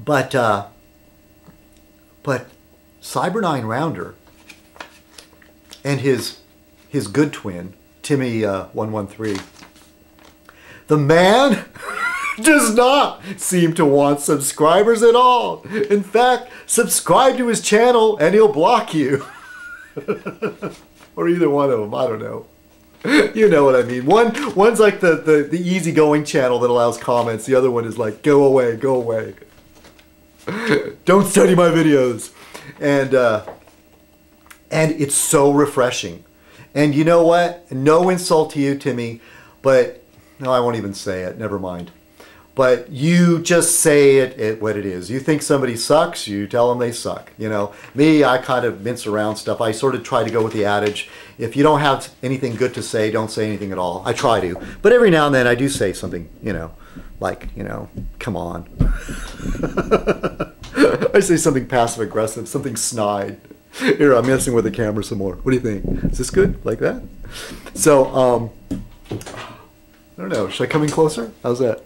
But but Cyber9 Rounder and his good twin, Timmy 113, the man does not seem to want subscribers at all. In fact, subscribe to his channel and he'll block you. Or either one of them, I don't know. You know what I mean. One's like the easygoing channel that allows comments. The other one is like, go away, go away. Don't study my videos. And it's so refreshing. And you know what? No insult to you, Timmy, but no, I won't even say it. Never mind. But you just say it what it is. You think somebody sucks, you tell them they suck. You know, me, I kind of mince around stuff. I sort of try to go with the adage, if you don't have anything good to say, don't say anything at all. I try to. But every now and then I do say something, you know, like, you know, come on. I say something passive aggressive, something snide. Here, I'm messing with the camera some more. What do you think? Is this good? Like that? So, I don't know. Should I come in closer? How's that?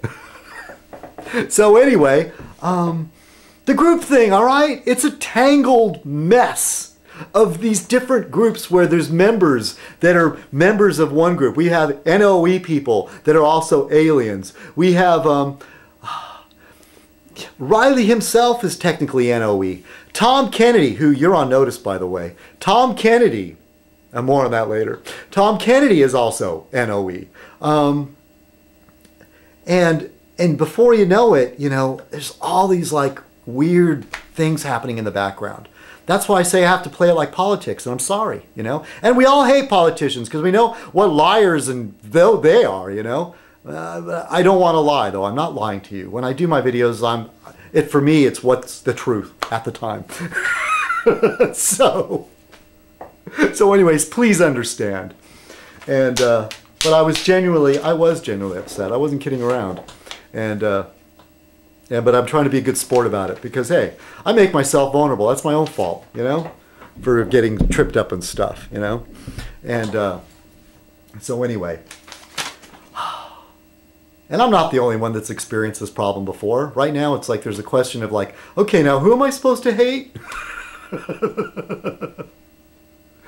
So anyway, the group thing, all right? It's a tangled mess of these different groups where there's members that are members of one group. We have NOE people that are also aliens. We have Riley himself is technically NOE. Tom Kennedy, who you're on notice, by the way. Tom Kennedy, and more on that later. Tom Kennedy is also NOE. And before you know it, you know, there's all these like weird things happening in the background. That's why I say I have to play it like politics, and I'm sorry, you know. And we all hate politicians because we know what liars and though they are, you know. I don't want to lie, though. I'm not lying to you. When I do my videos, for me, it's what's the truth at the time. So anyways, please understand. And but I was genuinely upset. I wasn't kidding around. And yeah, but I'm trying to be a good sport about it because, hey, I make myself vulnerable. That's my own fault, you know, for getting tripped up and stuff, you know. And so anyway, and I'm not the only one that's experienced this problem before. Right now, it's like there's a question of like, okay, now who am I supposed to hate?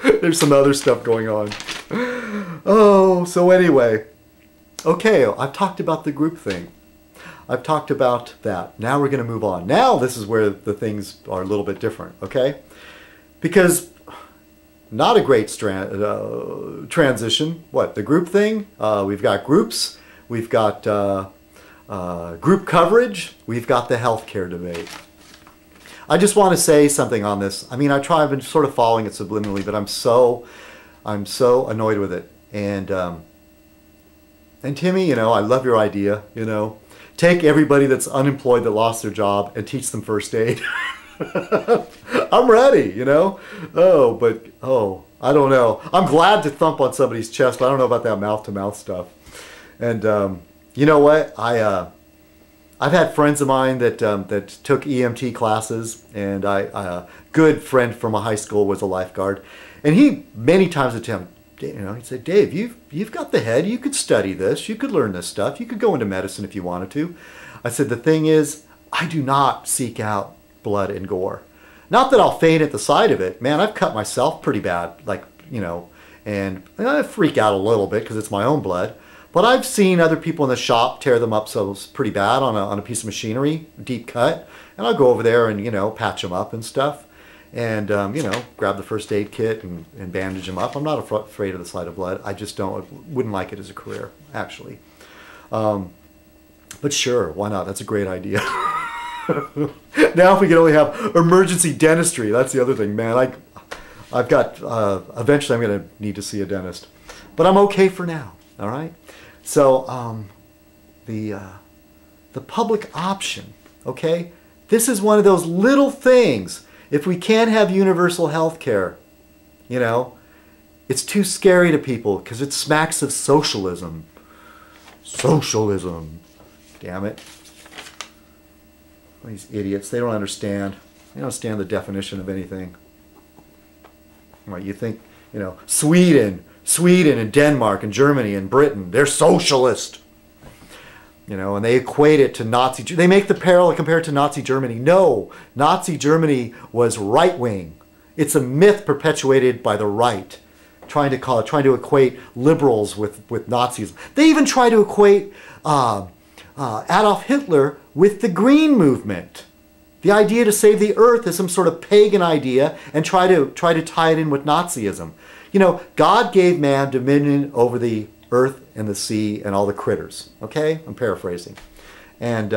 There's some other stuff going on. Oh, so anyway, okay, I've talked about the group thing. I've talked about that. Now we're going to move on. Now this is where the things are a little bit different, okay? Because not a great transition. What, the group thing? We've got groups. We've got group coverage. We've got the healthcare debate. I just want to say something on this. I mean, I've been sort of following it subliminally, but I'm so annoyed with it. And Timmy, you know, I love your idea, you know. Take everybody that's unemployed that lost their job and teach them first aid. I'm ready, you know. I don't know. I'm glad to thump on somebody's chest, but I don't know about that mouth-to-mouth stuff. And you know what? I've had friends of mine that took EMT classes, and a good friend from a high school was a lifeguard, and he many times would tell me, you know, he'd say, Dave, you've got the head. You could study this. You could learn this stuff. You could go into medicine if you wanted to. I said, the thing is, I do not seek out blood and gore. Not that I'll faint at the sight of it. Man, I've cut myself pretty bad, like, you know, and I freak out a little bit because it's my own blood. But I've seen other people in the shop tear them up so it's pretty bad on a piece of machinery, deep cut, and I'll go over there and, you know, patch them up and stuff. And, you know, grab the first aid kit and bandage them up. I'm not afraid of the sight of blood. I just wouldn't like it as a career, actually. But sure, why not? That's a great idea. Now if we could only have emergency dentistry, that's the other thing, man. I've got, eventually I'm going to need to see a dentist. But I'm okay for now, all right? So, the public option, okay? This is one of those little things. If we can't have universal health care, you know, it's too scary to people because it smacks of socialism. Socialism. Damn it. These idiots, they don't understand. They don't understand the definition of anything. Right, you think, you know, Sweden and Denmark and Germany and Britain, they're socialist. You know, and they equate it to Nazi. They make the parallel compared to Nazi Germany. No, Nazi Germany was right-wing. It's a myth perpetuated by the right, trying to equate liberals with Nazism. They even try to equate Adolf Hitler with the Green Movement. The idea to save the earth is some sort of pagan idea, and try to tie it in with Nazism. You know, God gave man dominion over the earth and the sea and all the critters. Okay, I'm paraphrasing, and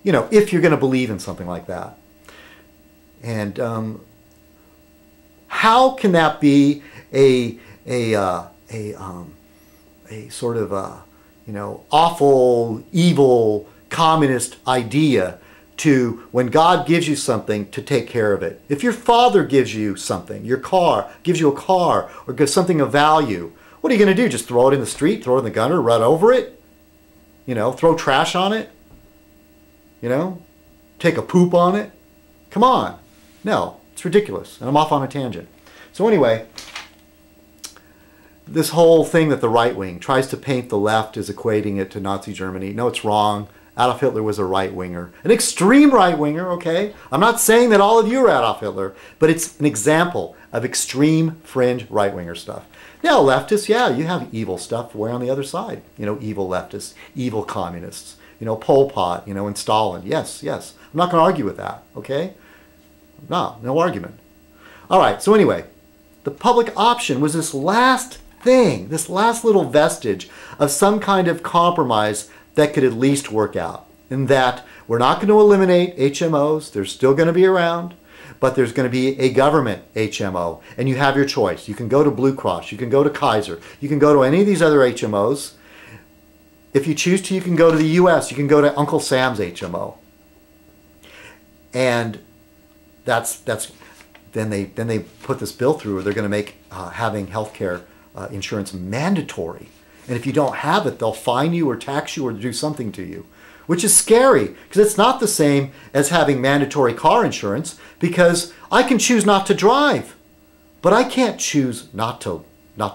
you know, if you're going to believe in something like that. And how can that be a sort of you know, awful, evil, communist idea to, when God gives you something, to take care of it? If your father gives you something, your car gives you a car, or gives something of value, what are you going to do? Just throw it in the street, throw it in the gutter, run over it? You know, throw trash on it? You know, take a poop on it? Come on. No, it's ridiculous. And I'm off on a tangent. So anyway, this whole thing that the right wing tries to paint the left as equating it to Nazi Germany. No, it's wrong. Adolf Hitler was a right-winger. An extreme right-winger, okay? I'm not saying that all of you are Adolf Hitler, but it's an example of extreme fringe right-winger stuff. Now, leftists, yeah, you have evil stuff way on the other side. You know, evil leftists, evil communists. You know, Pol Pot, you know, and Stalin. Yes, yes. I'm not going to argue with that, okay? No argument. All right, so anyway, the public option was this last thing, this last little vestige of some kind of compromise that could at least work out. In that we're not going to eliminate HMOs, they're still going to be around, but there's going to be a government HMO, and you have your choice. You can go to Blue Cross, you can go to Kaiser, you can go to any of these other HMOs. If you choose to, you can go to the US, you can go to Uncle Sam's HMO. And then they put this bill through where they're going to make having healthcare insurance mandatory. And if you don't have it, they'll fine you or tax you or do something to you, which is scary because it's not the same as having mandatory car insurance, because I can choose not to drive, but I can't choose not to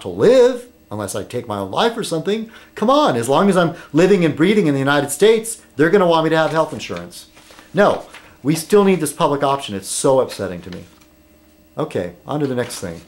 live unless I take my own life or something. Come on, as long as I'm living and breathing in the United States, they're going to want me to have health insurance. No. We still need this public option. It's so upsetting to me. Okay, on to the next thing.